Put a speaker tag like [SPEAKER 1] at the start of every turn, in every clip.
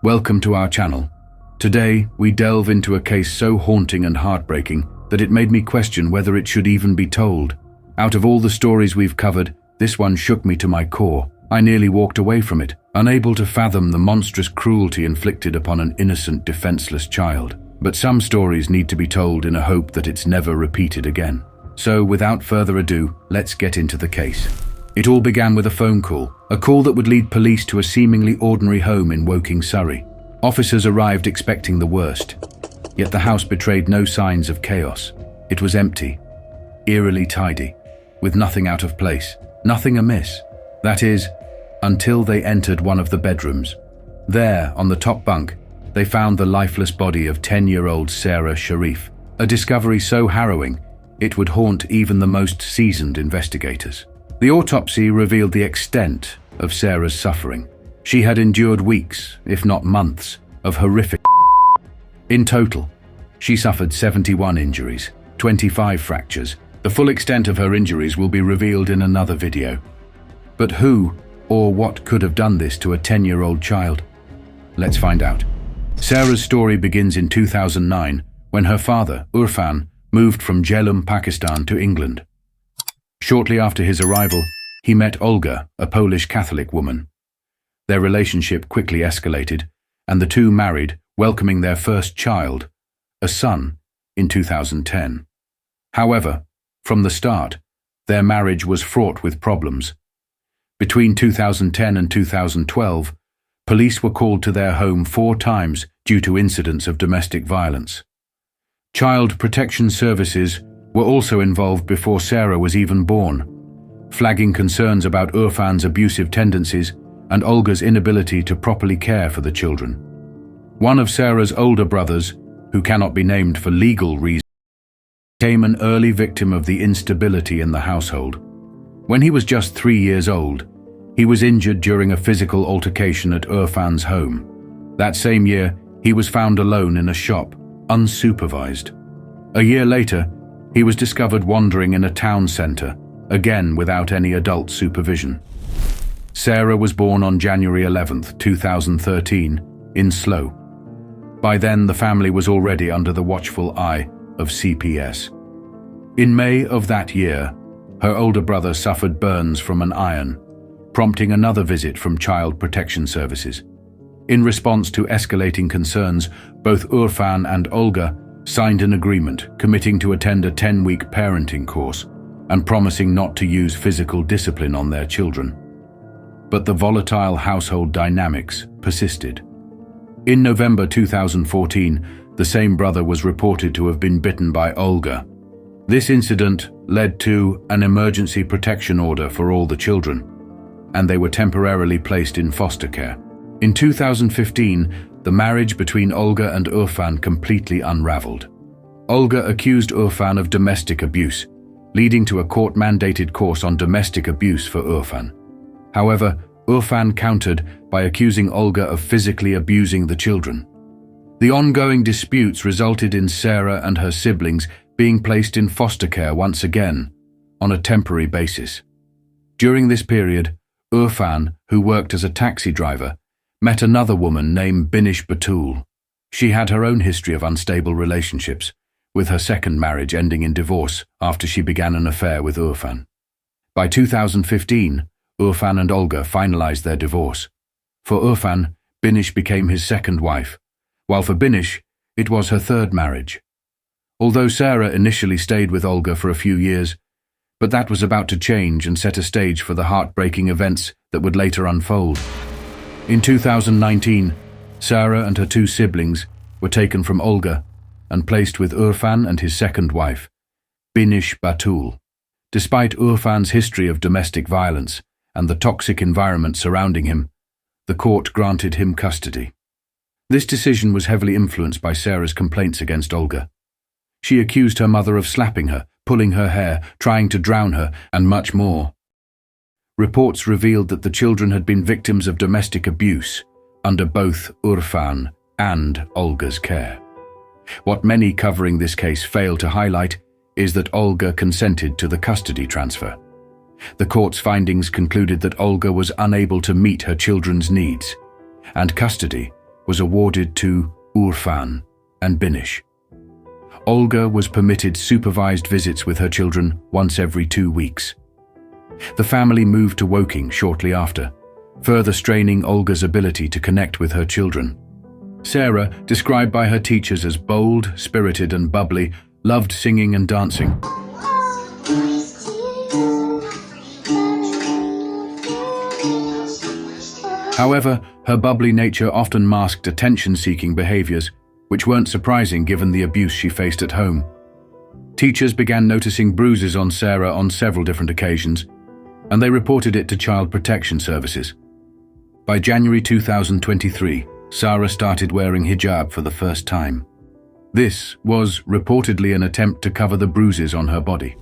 [SPEAKER 1] Welcome to our channel. Today, we delve into a case so haunting and heartbreaking that it made me question whether it should even be told. Out of all the stories we've covered, this one shook me to my core. I nearly walked away from it, unable to fathom the monstrous cruelty inflicted upon an innocent, defenseless child. But some stories need to be told in a hope that it's never repeated again. So, without further ado, let's get into the case. It all began with a phone call, a call that would lead police to a seemingly ordinary home in Woking, Surrey. Officers arrived expecting the worst, yet the house betrayed no signs of chaos. It was empty, eerily tidy, with nothing out of place, nothing amiss. That is, until they entered one of the bedrooms. There, on the top bunk, they found the lifeless body of 10-year-old Sarah Sharif, a discovery so harrowing it would haunt even the most seasoned investigators. The autopsy revealed the extent of Sarah's suffering. She had endured weeks, if not months, of horrific. In total, she suffered 71 injuries, 25 fractures. The full extent of her injuries will be revealed in another video. But who or what could have done this to a 10-year-old child? Let's find out. Sarah's story begins in 2009, when her father, Urfan, moved from Jhelum, Pakistan to England. Shortly after his arrival, he met Olga, a Polish Catholic woman. Their relationship quickly escalated, and the two married, welcoming their first child, a son, in 2010. However, from the start, their marriage was fraught with problems. Between 2010 and 2012, police were called to their home 4 times due to incidents of domestic violence. Child Protection Services were also involved before Sarah was even born, flagging concerns about Urfan's abusive tendencies and Olga's inability to properly care for the children. One of Sarah's older brothers, who cannot be named for legal reasons, became an early victim of the instability in the household. When he was just 3 years old, he was injured during a physical altercation at Urfan's home. That same year, he was found alone in a shop, unsupervised. A year later, he was discovered wandering in a town centre, again without any adult supervision. Sarah was born on January 11, 2013, in Slough. By then, the family was already under the watchful eye of CPS. In May of that year, her older brother suffered burns from an iron, prompting another visit from Child Protection Services. In response to escalating concerns, both Urfan and Olga signed an agreement committing to attend a 10-week parenting course and promising not to use physical discipline on their children. But the volatile household dynamics persisted. In November 2014, the same brother was reported to have been bitten by Olga. This incident led to an emergency protection order for all the children, and they were temporarily placed in foster care. In 2015, the marriage between Olga and Urfan completely unraveled. Olga accused Urfan of domestic abuse, leading to a court-mandated course on domestic abuse for Urfan. However, Urfan countered by accusing Olga of physically abusing the children. The ongoing disputes resulted in Sarah and her siblings being placed in foster care once again, on a temporary basis. During this period, Urfan, who worked as a taxi driver, met another woman named Binish Batul. She had her own history of unstable relationships, with her second marriage ending in divorce after she began an affair with Urfan. By 2015, Urfan and Olga finalized their divorce. For Urfan, Binish became his second wife, while for Binish, it was her third marriage. Although Sarah initially stayed with Olga for a few years, but that was about to change and set a stage for the heartbreaking events that would later unfold. In 2019, Sarah and her 2 siblings were taken from Olga and placed with Urfan and his second wife, Binish Batul. Despite Urfan's history of domestic violence and the toxic environment surrounding him, the court granted him custody. This decision was heavily influenced by Sarah's complaints against Olga. She accused her mother of slapping her, pulling her hair, trying to drown her, and much more. Reports revealed that the children had been victims of domestic abuse under both Urfan and Olga's care. What many covering this case fail to highlight is that Olga consented to the custody transfer. The court's findings concluded that Olga was unable to meet her children's needs, and custody was awarded to Urfan and Binish. Olga was permitted supervised visits with her children once every 2 weeks. The family moved to Woking shortly after, further straining Olga's ability to connect with her children. Sarah, described by her teachers as bold, spirited and bubbly, loved singing and dancing. However, her bubbly nature often masked attention-seeking behaviors, which weren't surprising given the abuse she faced at home. Teachers began noticing bruises on Sarah on several different occasions, and they reported it to Child Protection Services. By January 2023, Sarah started wearing hijab for the first time. This was reportedly an attempt to cover the bruises on her body.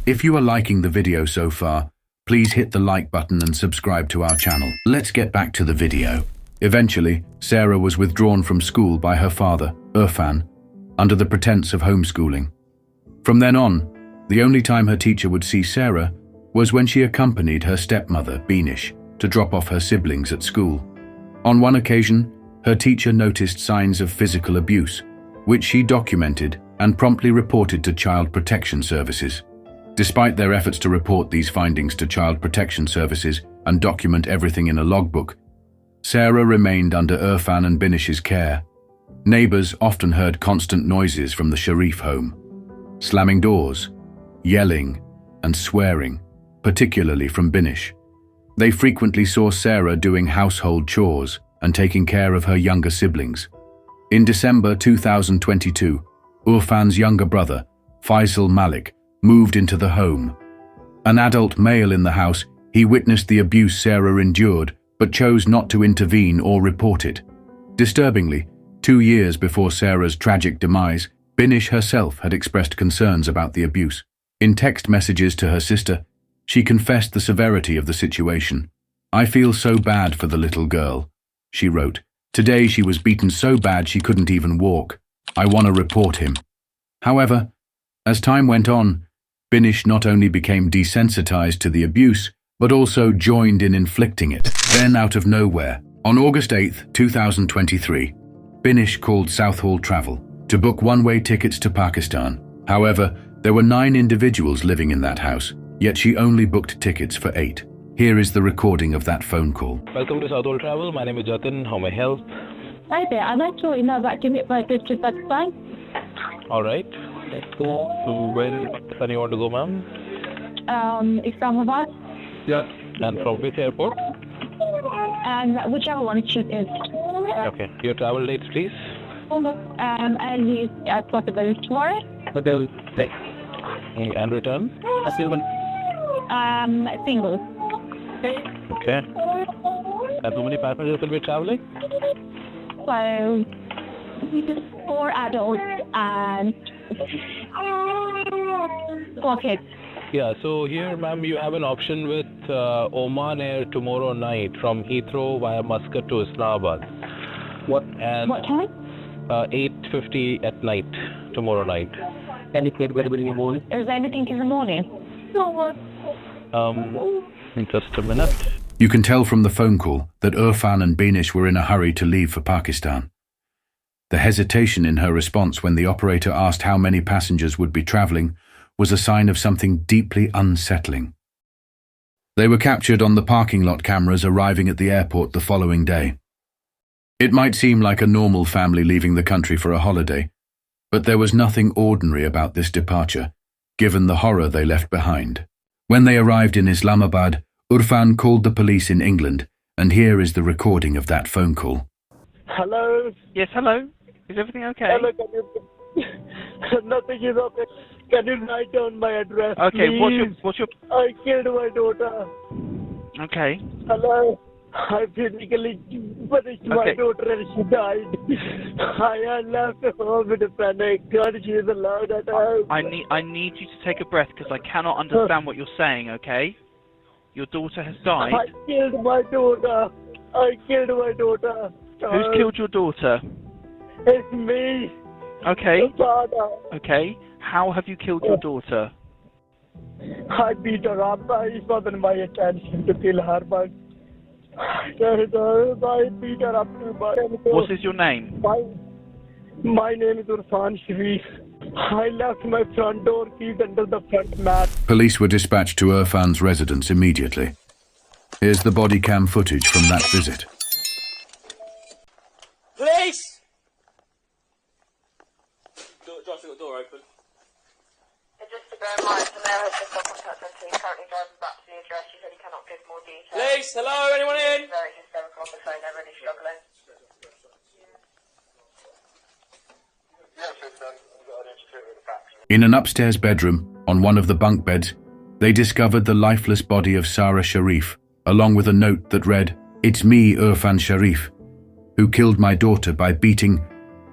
[SPEAKER 1] If you are liking the video so far, please hit the like button and subscribe to our channel. Let's get back to the video. Eventually, Sarah was withdrawn from school by her father, Irfan, under the pretense of homeschooling. From then on, the only time her teacher would see Sarah was when she accompanied her stepmother, Binish, to drop off her siblings at school. On one occasion, her teacher noticed signs of physical abuse, which she documented and promptly reported to Child Protection Services. Despite their efforts to report these findings to Child Protection Services and document everything in a logbook, Sarah remained under Irfan and Binish's care. Neighbors often heard constant noises from the Sharif home, slamming doors, yelling, and swearing, particularly from Binish. They frequently saw Sarah doing household chores and taking care of her younger siblings. In December 2022, Irfan's younger brother, Faisal Malik, moved into the home. An adult male in the house, he witnessed the abuse Sarah endured, but chose not to intervene or report it. Disturbingly, 2 years before Sarah's tragic demise, Binish herself had expressed concerns about the abuse. In text messages to her sister, she confessed the severity of the situation. "I feel so bad for the little girl," she wrote. "Today she was beaten so bad she couldn't even walk. I want to report him." However, as time went on, Binish not only became desensitized to the abuse, but also joined in inflicting it. Then, out of nowhere, on August 8, 2023, Binish called Southall Travel to book one-way tickets to Pakistan. However, there were 9 individuals living in that house, yet she only booked tickets for 8. Here is the recording of that phone call.
[SPEAKER 2] Welcome to Southall Travel. My name is Jatin. How may I help?
[SPEAKER 3] Hi there. I'd like to know about ticket for a trip to Pakistan.
[SPEAKER 2] All right. Let's go. So where do you want to go, ma'am?
[SPEAKER 3] Islamabad.
[SPEAKER 2] Yeah. And from which airport?
[SPEAKER 3] And whichever one it is.
[SPEAKER 2] Okay. Your travel dates, please.
[SPEAKER 3] Early as possible tomorrow.
[SPEAKER 2] Hotel stay. And return?
[SPEAKER 3] Single.
[SPEAKER 2] Okay. And how many passengers will be traveling?
[SPEAKER 3] So, 4 adults and 4 kids.
[SPEAKER 2] Yeah, so here, ma'am, you have an option with Oman Air tomorrow night from Heathrow via Muscat to Islamabad.
[SPEAKER 3] What time?
[SPEAKER 2] 8:50 at night, tomorrow night.
[SPEAKER 3] Any flight available in the morning? Is there anything in the morning?
[SPEAKER 2] Just a minute.
[SPEAKER 1] You can tell from the phone call that Irfan and Binish were in a hurry to leave for Pakistan. The hesitation in her response when the operator asked how many passengers would be traveling was a sign of something deeply unsettling. They were captured on the parking lot cameras arriving at the airport the following day. It might seem like a normal family leaving the country for a holiday, but there was nothing ordinary about this departure, given the horror they left behind. When they arrived in Islamabad, Irfan called the police in England, and here is the recording of that phone call.
[SPEAKER 4] Hello?
[SPEAKER 5] Yes, hello. Is everything okay?
[SPEAKER 4] Hello, can you... Nothing is okay. Can you write down my address,
[SPEAKER 5] Okay,
[SPEAKER 4] please?
[SPEAKER 5] what's your...
[SPEAKER 4] I killed my daughter.
[SPEAKER 5] Okay.
[SPEAKER 4] Hello? I physically punished my daughter and she died. I had left home with a panic. God, she is allowed at home.
[SPEAKER 5] I need you to take a breath because I cannot understand what you're saying, okay? Your daughter has died.
[SPEAKER 4] I killed my daughter. I killed my daughter.
[SPEAKER 5] Who's killed your daughter?
[SPEAKER 4] It's me.
[SPEAKER 5] Okay.
[SPEAKER 4] The father.
[SPEAKER 5] Okay. How have you killed your daughter?
[SPEAKER 4] I beat her up. It wasn't my intention to kill her, but I beat her up to my...
[SPEAKER 5] What is your name?
[SPEAKER 4] My name is Irfan Sharif. I left my front door keys under the front mat.
[SPEAKER 1] Police were dispatched to Irfan's residence immediately. Here's the body cam footage from that visit.
[SPEAKER 6] Police! Drive the door open.
[SPEAKER 7] Just to bear in mind, the mayor has just got contact us, so he's currently driving back to the address. He said he cannot give more details.
[SPEAKER 6] Police, hello, anyone in?
[SPEAKER 7] He's very hysterical on the phone, they're really struggling.
[SPEAKER 1] In an upstairs bedroom, on one of the bunk beds, they discovered the lifeless body of Sarah Sharif, along with a note that read, "It's me, Irfan Sharif, who killed my daughter by beating.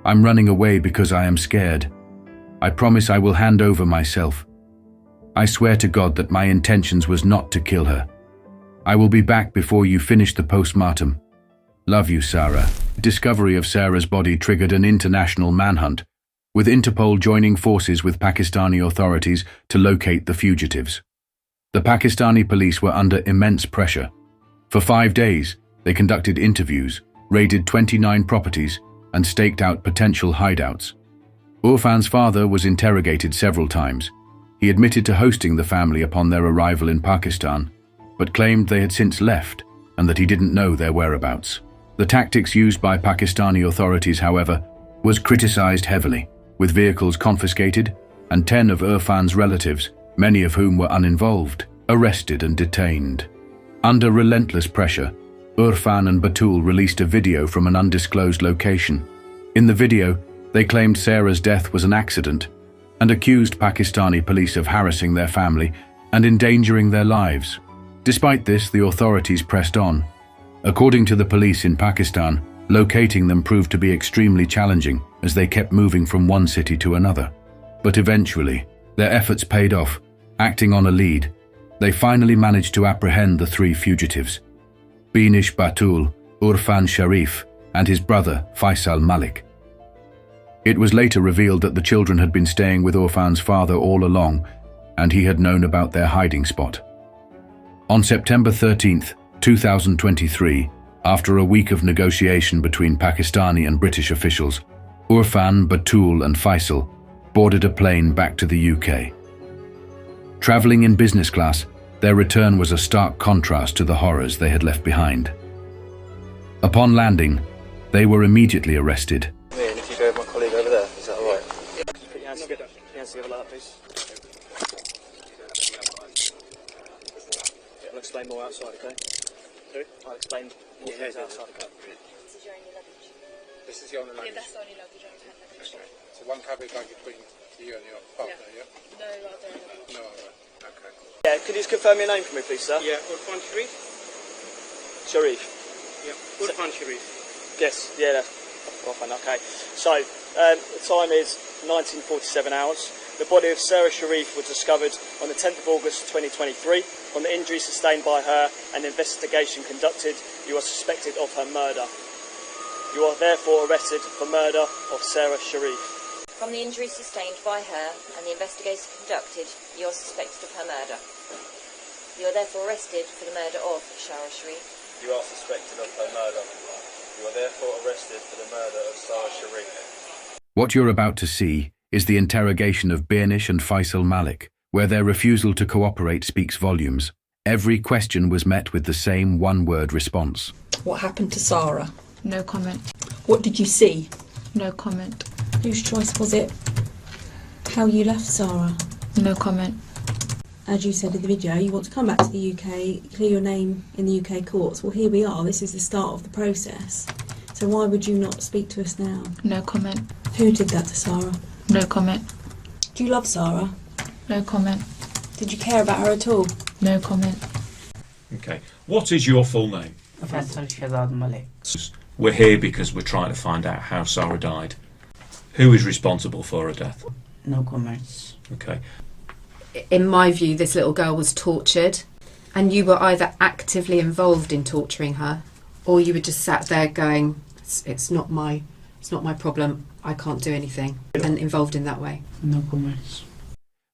[SPEAKER 1] I'm running away because I am scared. I promise I will hand over myself. I swear to God that my intentions was not to kill her. I will be back before you finish the postmortem. Love you, Sarah." Discovery of Sarah's body triggered an international manhunt, with Interpol joining forces with Pakistani authorities to locate the fugitives. The Pakistani police were under immense pressure. For 5 days, they conducted interviews, raided 29 properties, and staked out potential hideouts. Irfan's father was interrogated several times. He admitted to hosting the family upon their arrival in Pakistan, but claimed they had since left and that he didn't know their whereabouts. The tactics used by Pakistani authorities, however, was criticized heavily, with vehicles confiscated and 10 of Irfan's relatives, many of whom were uninvolved, arrested and detained. Under relentless pressure, Irfan and Batul released a video from an undisclosed location. In the video, they claimed Sarah's death was an accident and accused Pakistani police of harassing their family and endangering their lives. Despite this, the authorities pressed on. According to the police in Pakistan, locating them proved to be extremely challenging as they kept moving from one city to another. But eventually, their efforts paid off. Acting on a lead, they finally managed to apprehend the 3 fugitives: Binish Batul, Irfan Sharif, and his brother Faisal Malik. It was later revealed that the children had been staying with Irfan's father all along, and he had known about their hiding spot. On September 13th, 2023, after a week of negotiation between Pakistani and British officials, Irfan, Batul, and Faisal boarded a plane back to the UK. Traveling in business class, their return was a stark contrast to the horrors they had left behind. Upon landing, they were immediately arrested.
[SPEAKER 6] Me, and if you go with my colleague over there, is that alright? Just put your hands together like that, please. I'll explain more outside, okay? Sorry? I'll explain more things outside, okay?
[SPEAKER 7] This is your only luggage.
[SPEAKER 8] This is your only luggage?
[SPEAKER 7] Yeah, that's the only luggage, I don't have luggage.
[SPEAKER 8] Okay. So one cabin bag between you and your partner, yeah?
[SPEAKER 7] No, I don't have.
[SPEAKER 8] No, okay.
[SPEAKER 6] Yeah, could you just confirm your name for me, please, sir?
[SPEAKER 8] Yeah, Irfan Sharif?
[SPEAKER 6] Sharif.
[SPEAKER 8] Yeah, Irfan Sharif.
[SPEAKER 6] Yes, yeah, that's fine, okay. So, the time is 1947 hours. The body of Sarah Sharif was discovered on the 10th of August 2023. On the injuries sustained by her and investigation conducted, you are suspected of her murder. You are therefore arrested for murder of Sarah Sharif.
[SPEAKER 7] From the injuries sustained by her and the investigation conducted, you are suspected of her murder. You are therefore arrested for the murder of Sarah Sharif.
[SPEAKER 6] You are suspected of her murder. You are therefore arrested for the murder of Sarah Sharif.
[SPEAKER 1] What you're about to see is the interrogation of Binish and Faisal Malik, where their refusal to cooperate speaks volumes. Every question was met with the same one-word response.
[SPEAKER 9] What happened to Sarah?
[SPEAKER 10] No comment.
[SPEAKER 9] What did you see?
[SPEAKER 10] No comment.
[SPEAKER 9] Whose choice was it? How you left Sarah?
[SPEAKER 10] No comment.
[SPEAKER 9] As you said in the video, you want to come back to the UK, clear your name in the UK courts. Well, here we are. This is the start of the process. So why would you not speak to us now?
[SPEAKER 10] No comment.
[SPEAKER 9] Who did that to Sarah?
[SPEAKER 10] No comment.
[SPEAKER 9] Do you love Sarah?
[SPEAKER 10] No comment.
[SPEAKER 9] Did you care about her at all?
[SPEAKER 10] No comment.
[SPEAKER 11] Okay. What is your full name?
[SPEAKER 12] Faisal Shahzad Malik.
[SPEAKER 11] We're here because we're trying to find out how Sarah died. Who is responsible for her death?
[SPEAKER 12] No comments.
[SPEAKER 11] Okay.
[SPEAKER 13] In my view, this little girl was tortured, and you were either actively involved in torturing her, or you were just sat there going, it's not my problem, I can't do anything, and involved in that way.
[SPEAKER 12] No comments.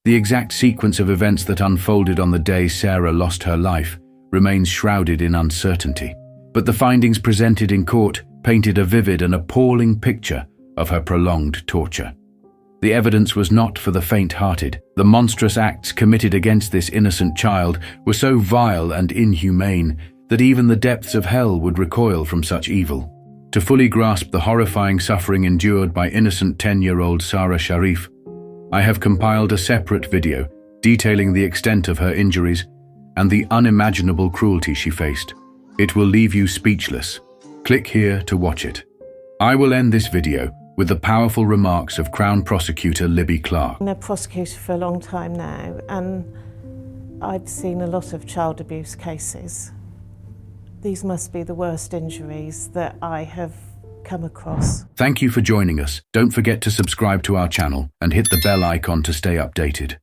[SPEAKER 1] The exact sequence of events that unfolded on the day Sarah lost her life remains shrouded in uncertainty. but the findings presented in court painted a vivid and appalling picture of her prolonged torture. The evidence was not for the faint-hearted. The monstrous acts committed against this innocent child were so vile and inhumane that even the depths of hell would recoil from such evil. To fully grasp the horrifying suffering endured by innocent 10-year-old Sarah Sharif, I have compiled a separate video detailing the extent of her injuries and the unimaginable cruelty she faced. It will leave you speechless. Click here to watch it. I will end this video with the powerful remarks of Crown Prosecutor Libby Clark.
[SPEAKER 14] I'm a prosecutor for a long time now, and I've seen a lot of child abuse cases. These must be the worst injuries that I have come across.
[SPEAKER 1] Thank you for joining us. Don't forget to subscribe to our channel and hit the bell icon to stay updated.